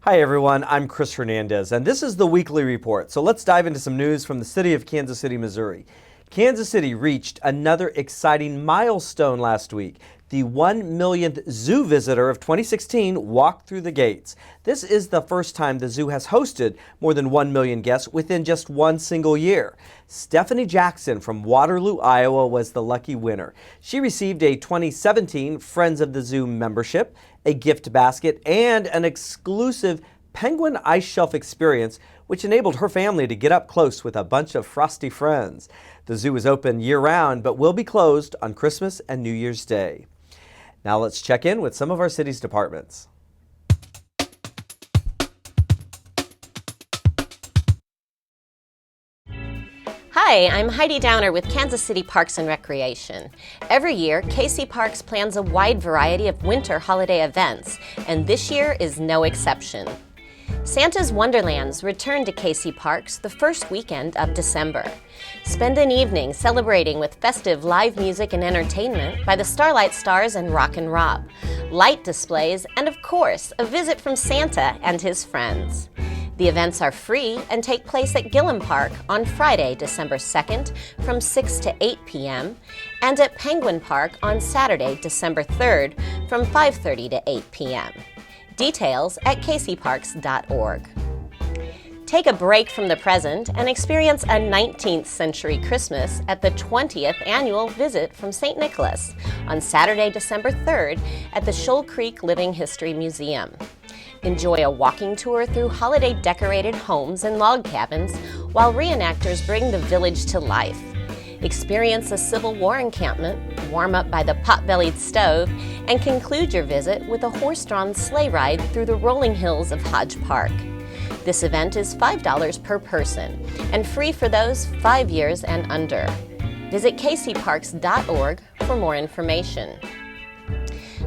Hi everyone, I'm Chris Hernandez, and this is the Weekly Report. So let's dive into some news from the city of Kansas City, Missouri. Kansas City reached another exciting milestone last week. The 1 millionth zoo visitor of 2016 walked through the gates. This is the first time the zoo has hosted more than 1 million guests within just one single year. Stephanie Jackson from Waterloo, Iowa was the lucky winner. She received a 2017 Friends of the Zoo membership, a gift basket, and an exclusive penguin ice shelf experience, which enabled her family to get up close with a bunch of frosty friends. The zoo is open year-round, but will be closed on Christmas and New Year's Day. Now let's check in with some of our city's departments. Hi, I'm Heidi Downer with Kansas City Parks and Recreation. Every year, KC Parks plans a wide variety of winter holiday events, and this year is no exception. Santa's Wonderlands return to KC Parks the first weekend of December. Spend an evening celebrating with festive live music and entertainment by the Starlight Stars and Rockin' Rob, light displays, and of course, a visit from Santa and his friends. The events are free and take place at Gillum Park on Friday, December 2nd from 6 to 8 p.m. and at Penguin Park on Saturday, December 3rd from 5:30 to 8 p.m. Details at kcparks.org. Take a break from the present and experience a 19th century Christmas at the 20th annual Visit from St. Nicholas on Saturday, December 3rd at the Shoal Creek Living History Museum. Enjoy a walking tour through holiday-decorated homes and log cabins while reenactors bring the village to life. Experience a Civil War encampment, warm up by the pot-bellied stove, and conclude your visit with a horse-drawn sleigh ride through the rolling hills of Hodge Park. This event is $5 per person and free for those 5 years and under. Visit kcparks.org for more information.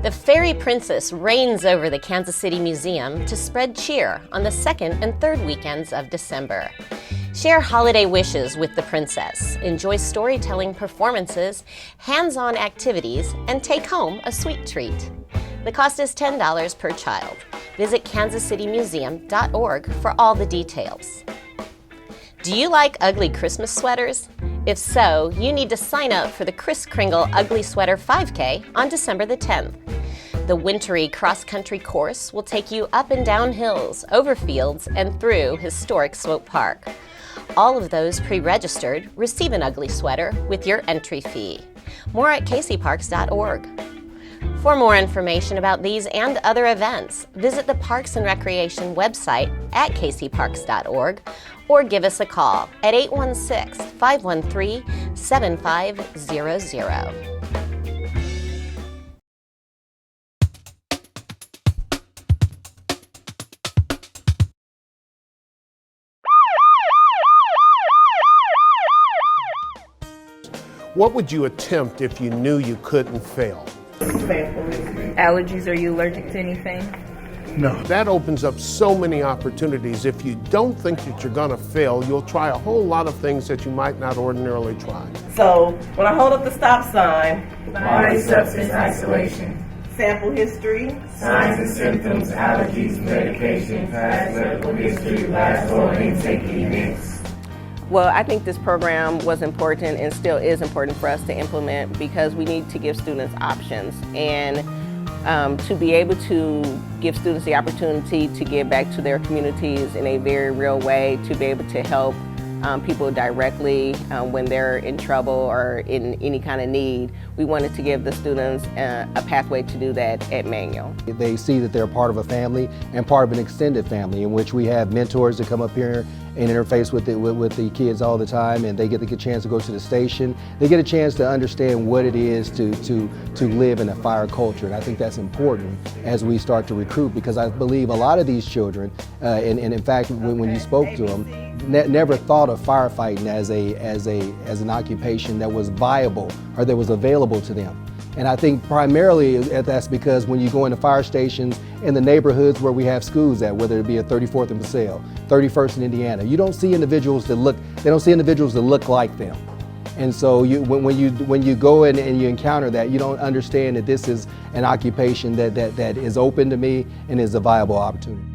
The Fairy Princess reigns over the Kansas City Museum to spread cheer on the 2nd and 3rd weekends of December. Share holiday wishes with the princess, enjoy storytelling performances, hands-on activities, and take home a sweet treat. The cost is $10 per child. Visit kansascitymuseum.org for all the details. Do you like ugly Christmas sweaters? If so, you need to sign up for the Kris Kringle Ugly Sweater 5K on December the 10th. The wintry cross-country course will take you up and down hills, over fields, and through historic Swope Park. All of those pre-registered receive an ugly sweater with your entry fee. More at kcparks.org. For more information about these and other events, visit the Parks and Recreation website at kcparks.org or give us a call at 816-513-7500. What would you attempt if you knew you couldn't fail? Allergies, are you allergic to anything? No. That opens up so many opportunities. If you don't think that you're going to fail, you'll try a whole lot of things that you might not ordinarily try. So, when I hold up the stop sign, body substance isolation, sample history, signs and symptoms, allergies, medication, past medical history, last oral intake events. Well, I think this program was important and still is important for us to implement because we need to give students options and to be able to give students the opportunity to give back to their communities in a very real way, to be able to help people directly when they're in trouble or in any kind of need. We wanted to give the students a pathway to do that at Manual. They see that they're part of a family and part of an extended family in which we have mentors that come up here and interface with the kids all the time, and they get a chance to go to the station. They get a chance to understand what it is to live in a fire culture, and I think that's important as we start to recruit, because I believe a lot of these children, and in fact when you spoke to them, never thought of firefighting as an occupation that was viable or that was available to them. And I think primarily that's because when you go into fire stations in the neighborhoods where we have schools at, whether it be at 34th and Basile, 31st in Indiana, you don't see individuals that look like them. And so when you go in and you encounter that, you don't understand that this is an occupation that is open to me and is a viable opportunity.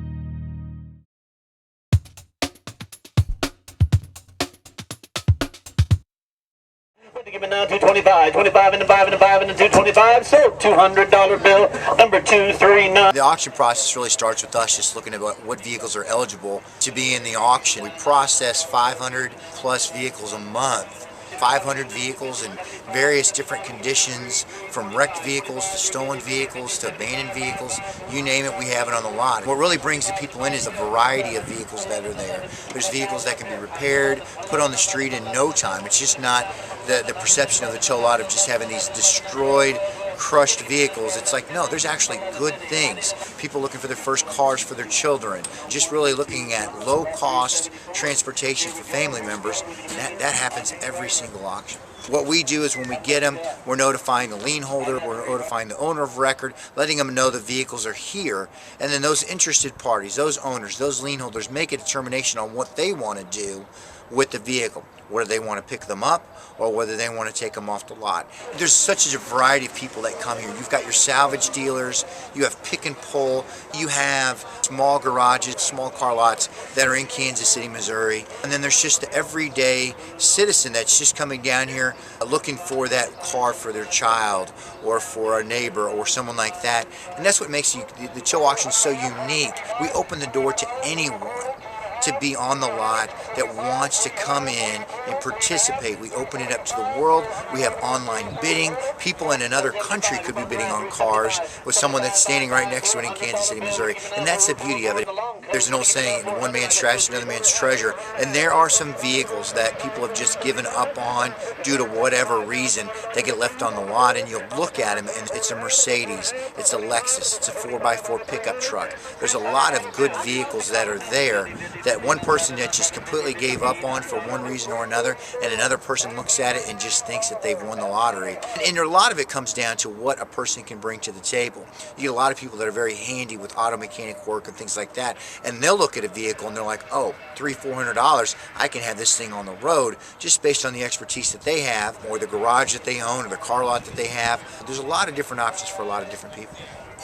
now, 225, 25 and the 5 and the 5 and the 225, so $200 bill, number 239. The auction process really starts with us just looking at what vehicles are eligible to be in the auction. We process 500 plus vehicles a month. 500 vehicles in various different conditions, from wrecked vehicles to stolen vehicles to abandoned vehicles, you name it, we have it on the lot. What really brings the people in is a variety of vehicles that are there. There's vehicles that can be repaired, put on the street in no time. It's just not the perception of the tow lot of just having these destroyed, crushed vehicles. It's like, no, there's actually good things. People looking for their first cars for their children, just really looking at low cost transportation for family members, and that happens every single auction. What we do is when we get them, we're notifying the lien holder, we're notifying the owner of record, letting them know the vehicles are here, and then those interested parties, those owners, those lien holders make a determination on what they want to do with the vehicle, whether they want to pick them up or whether they want to take them off the lot. There's such a variety of people that come here. You've got your salvage dealers, you have pick and pull, you have small garages, small car lots that are in Kansas City, Missouri, and then there's just the everyday citizen that's just coming down here looking for that car for their child or for a neighbor or someone like that. And that's what makes the tow auction so unique. We open the door to anyone to be on the lot that wants to come in and participate. We open it up to the world. We have online bidding. People in another country could be bidding on cars with someone that's standing right next to it in Kansas City, Missouri. And that's the beauty of it. There's an old saying, one man's trash is another man's treasure. And there are some vehicles that people have just given up on due to whatever reason. They get left on the lot and you'll look at them and it's a Mercedes, it's a Lexus, it's a 4x4 pickup truck. There's a lot of good vehicles that are there that one person that just completely gave up on for one reason or another, and another person looks at it and just thinks that they've won the lottery. And a lot of it comes down to what a person can bring to the table. You get a lot of people that are very handy with auto mechanic work and things like that, and they'll look at a vehicle and they're like, oh, $300-400, I can have this thing on the road just based on the expertise that they have, or the garage that they own, or the car lot that they have. There's a lot of different options for a lot of different people.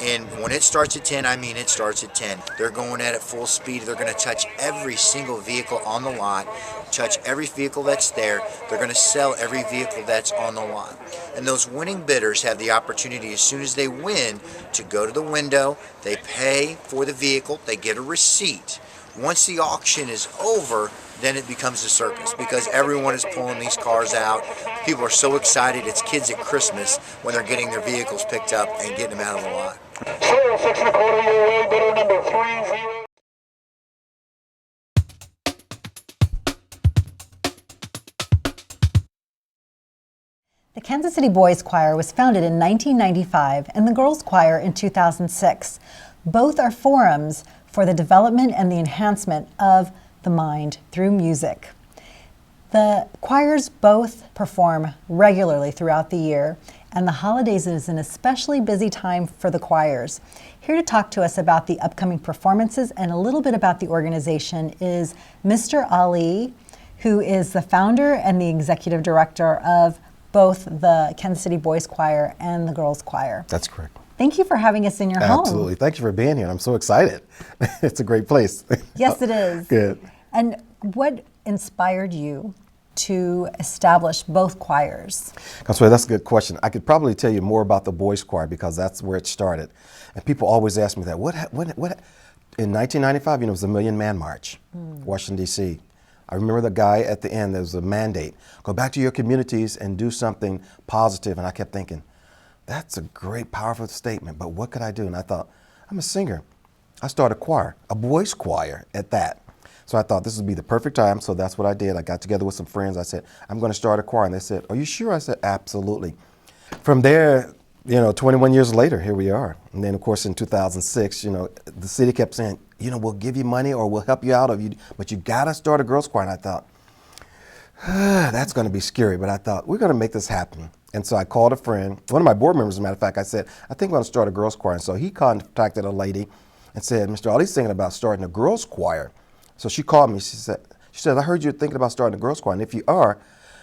And when it starts at 10, I mean it starts at 10. They're going at it full speed. They're going to touch every single vehicle on the lot, touch every vehicle that's there. They're going to sell every vehicle that's on the lot. And those winning bidders have the opportunity, as soon as they win, to go to the window. They pay for the vehicle. They get a receipt. Once the auction is over, then it becomes a circus because everyone is pulling these cars out. People are so excited. It's kids at Christmas when they're getting their vehicles picked up and getting them out of the lot. 6 1/4 your way, bidder number 30. The Kansas City Boys Choir was founded in 1995 and the Girls Choir in 2006. Both are forums for the development and the enhancement of the mind through music. The choirs both perform regularly throughout the year, and the holidays is an especially busy time for the choirs. Here to talk to us about the upcoming performances and a little bit about the organization is Mr. Ali, who is the founder and the executive director of both the Kansas City Boys Choir and the Girls Choir. That's correct. Thank you for having us in your home. Absolutely. Thank you for being here. I'm so excited. It's a great place. Yes, it is. Good. And what inspired you to establish both choirs? Consuelo, that's a good question. I could probably tell you more about the Boys Choir because that's where it started. And people always ask me that. What in 1995, it was the Million Man March, Washington, D.C. I remember the guy at the end, there was a mandate, go back to your communities and do something positive. And I kept thinking, that's a great, powerful statement, but what could I do? And I thought, I'm a singer. I started a choir, a boys choir at that. So I thought this would be the perfect time, so that's what I did. I got together with some friends. I said, I'm going to start a choir. And they said, are you sure? I said, absolutely. From there, 21 years later, here we are. And then, of course, in 2006, the city kept saying, we'll give you money or we'll help you out, but you got to start a girls' choir. And I thought, that's going to be scary. But I thought, we're going to make this happen. And so I called a friend, one of my board members, as a matter of fact. I said, I think I'm going to start a girls' choir. And so he contacted a lady and said, Mr. Ali's thinking about starting a girls' choir. So she called me. She said, I heard you're thinking about starting a girls' choir. And if you are,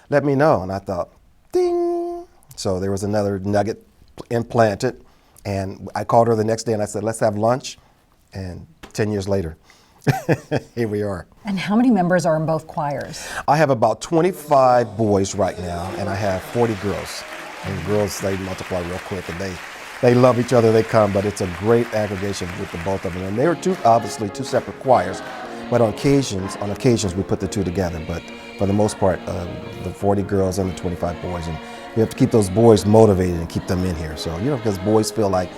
let me know. And I thought, ding. So there was another nugget implanted. And I called her the next day and I said, let's have lunch. And 10 years later, Here we are. And how many members are in both choirs? I have about 25 boys right now, and I have 40 girls. And girls, they multiply real quick, and they love each other, they come, but it's a great aggregation with the both of them. And they were obviously two separate choirs, but on occasions we put the two together. But for the most part, the 40 girls and the 25 boys, and we have to keep those boys motivated and keep them in here. So, because boys feel like,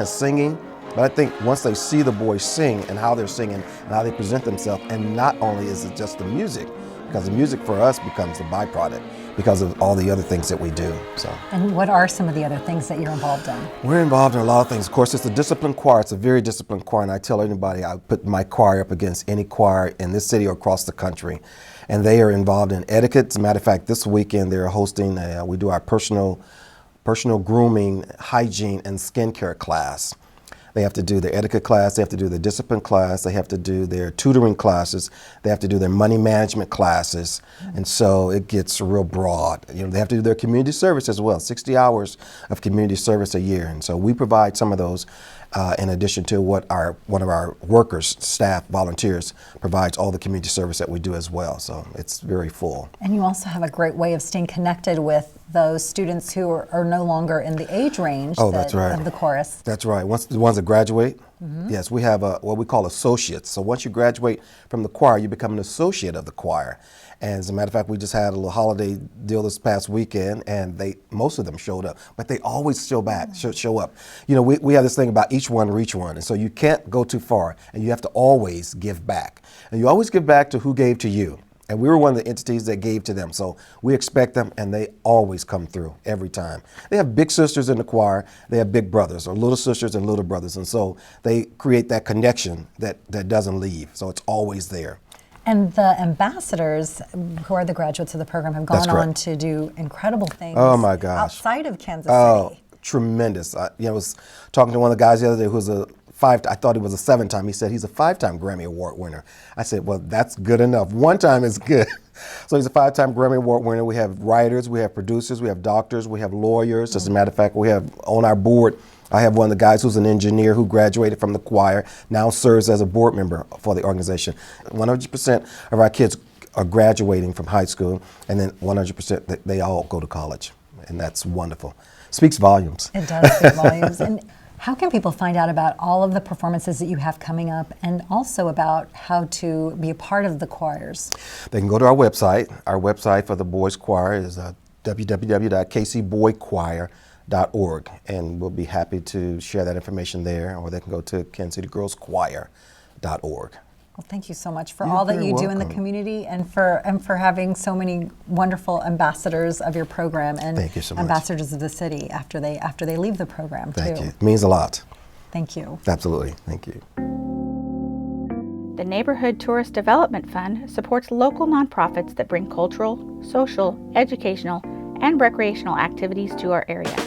singing. But I think once they see the boys sing and how they're singing and how they present themselves, and not only is it just the music, because the music for us becomes the byproduct because of all the other things that we do. So. And what are some of the other things that you're involved in? We're involved in a lot of things. Of course, it's a disciplined choir. It's a very disciplined choir, and I tell anybody I put my choir up against any choir in this city or across the country. And they are involved in etiquette. As a matter of fact, this weekend they're hosting, we do our personal grooming, hygiene, and skincare class. They have to do their etiquette class, they have to do their discipline class, they have to do their tutoring classes, they have to do their money management classes, and so it gets real broad. They have to do their community service as well, 60 hours of community service a year, and so we provide some of those in addition to what one of our workers, staff, volunteers, provides all the community service that we do as well, so it's very full. And you also have a great way of staying connected with those students who are no longer in the age range that's right. of the chorus. That's right. Once the ones that graduate, yes, we have what we call associates. So once you graduate from the choir, you become an associate of the choir. And as a matter of fact, we just had a little holiday deal this past weekend, and most of them showed up, but they always show up. We have this thing about each one reach one, and so you can't go too far, and you have to always give back. And you always give back to who gave to you. And we were one of the entities that gave to them. So we expect them, and they always come through every time. They have big sisters in the choir. They have big brothers, or little sisters and little brothers. And so they create that connection that doesn't leave. So it's always there. And the ambassadors, who are the graduates of the program, have gone on to do incredible things outside of Kansas City. Oh, tremendous. I was talking to one of the guys the other day who was I thought he was a 7-time. He said he's a 5-time Grammy Award winner. I said, well, that's good enough. 1 time is good. So he's a 5-time Grammy Award winner. We have writers, we have producers, we have doctors, we have lawyers. As a matter of fact, we have on our board, I have one of the guys who's an engineer who graduated from the choir, now serves as a board member for the organization. 100% of our kids are graduating from high school, and then 100% they all go to college. And that's wonderful. Speaks volumes. It does speak volumes. And how can people find out about all of the performances that you have coming up, and also about how to be a part of the choirs? They can go to our website. Our website for the boys choir is www.kcboychoir.org, and we'll be happy to share that information there, or they can go to kansascitygirlschoir.org. Well, thank you so much for all that you do in the community, and for having so many wonderful ambassadors of your program, and thank you so much. Ambassadors of the city after they leave the program too. Thank you. It means a lot. Thank you. Absolutely. Thank you. The Neighborhood Tourist Development Fund supports local nonprofits that bring cultural, social, educational, and recreational activities to our area.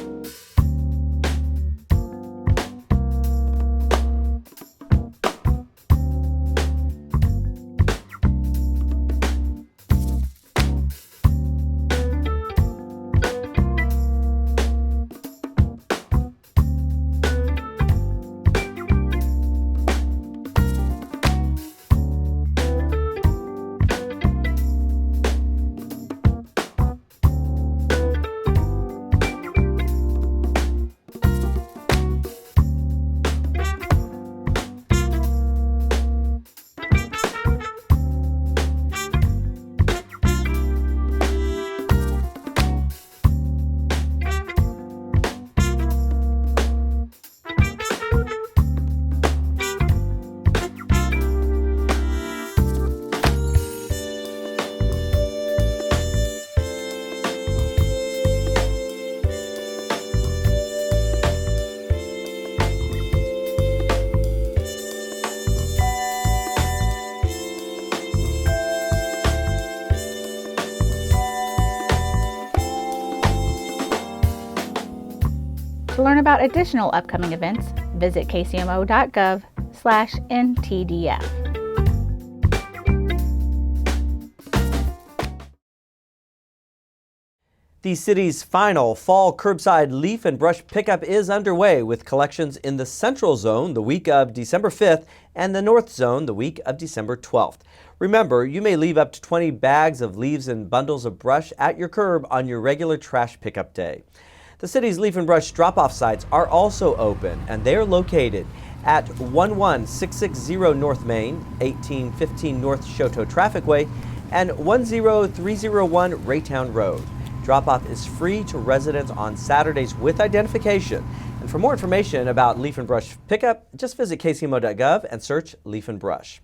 To learn about additional upcoming events, visit kcmo.gov/ntdf. The city's final fall curbside leaf and brush pickup is underway with collections in the Central Zone the week of December 5th and the North Zone the week of December 12th. Remember, you may leave up to 20 bags of leaves and bundles of brush at your curb on your regular trash pickup day. The city's leaf and brush drop-off sites are also open, and they are located at 11660 North Main, 1815 North Shoto Trafficway, and 10301 Raytown Road. Drop-off is free to residents on Saturdays with identification. And for more information about leaf and brush pickup, just visit kcmo.gov and search leaf and brush.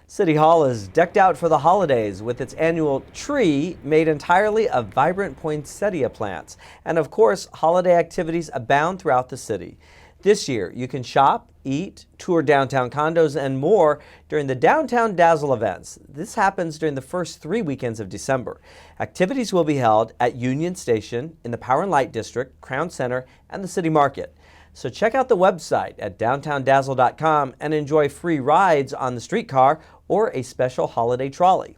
City Hall is decked out for the holidays with its annual tree made entirely of vibrant poinsettia plants. And of course, holiday activities abound throughout the city. This year, you can shop, eat, tour downtown condos, and more during the Downtown Dazzle events. This happens during the first 3 weekends of December. Activities will be held at Union Station, in the Power and Light District, Crown Center, and the City Market. So check out the website at downtowndazzle.com and enjoy free rides on the streetcar or a special holiday trolley.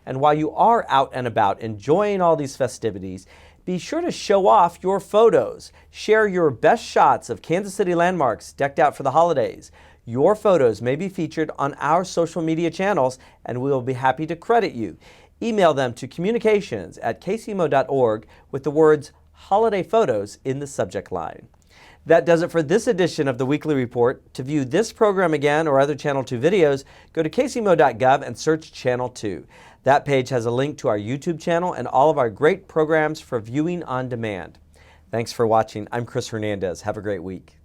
And while you are out and about enjoying all these festivities, be sure to show off your photos. Share your best shots of Kansas City landmarks decked out for the holidays. Your photos may be featured on our social media channels, and we will be happy to credit you. Email them to communications@kcmo.org with the words holiday photos in the subject line. That does it for this edition of the Weekly Report. To view this program again or other Channel 2 videos, go to kcmo.gov and search Channel 2. That page has a link to our YouTube channel and all of our great programs for viewing on demand. Thanks for watching. I'm Chris Hernandez. Have a great week.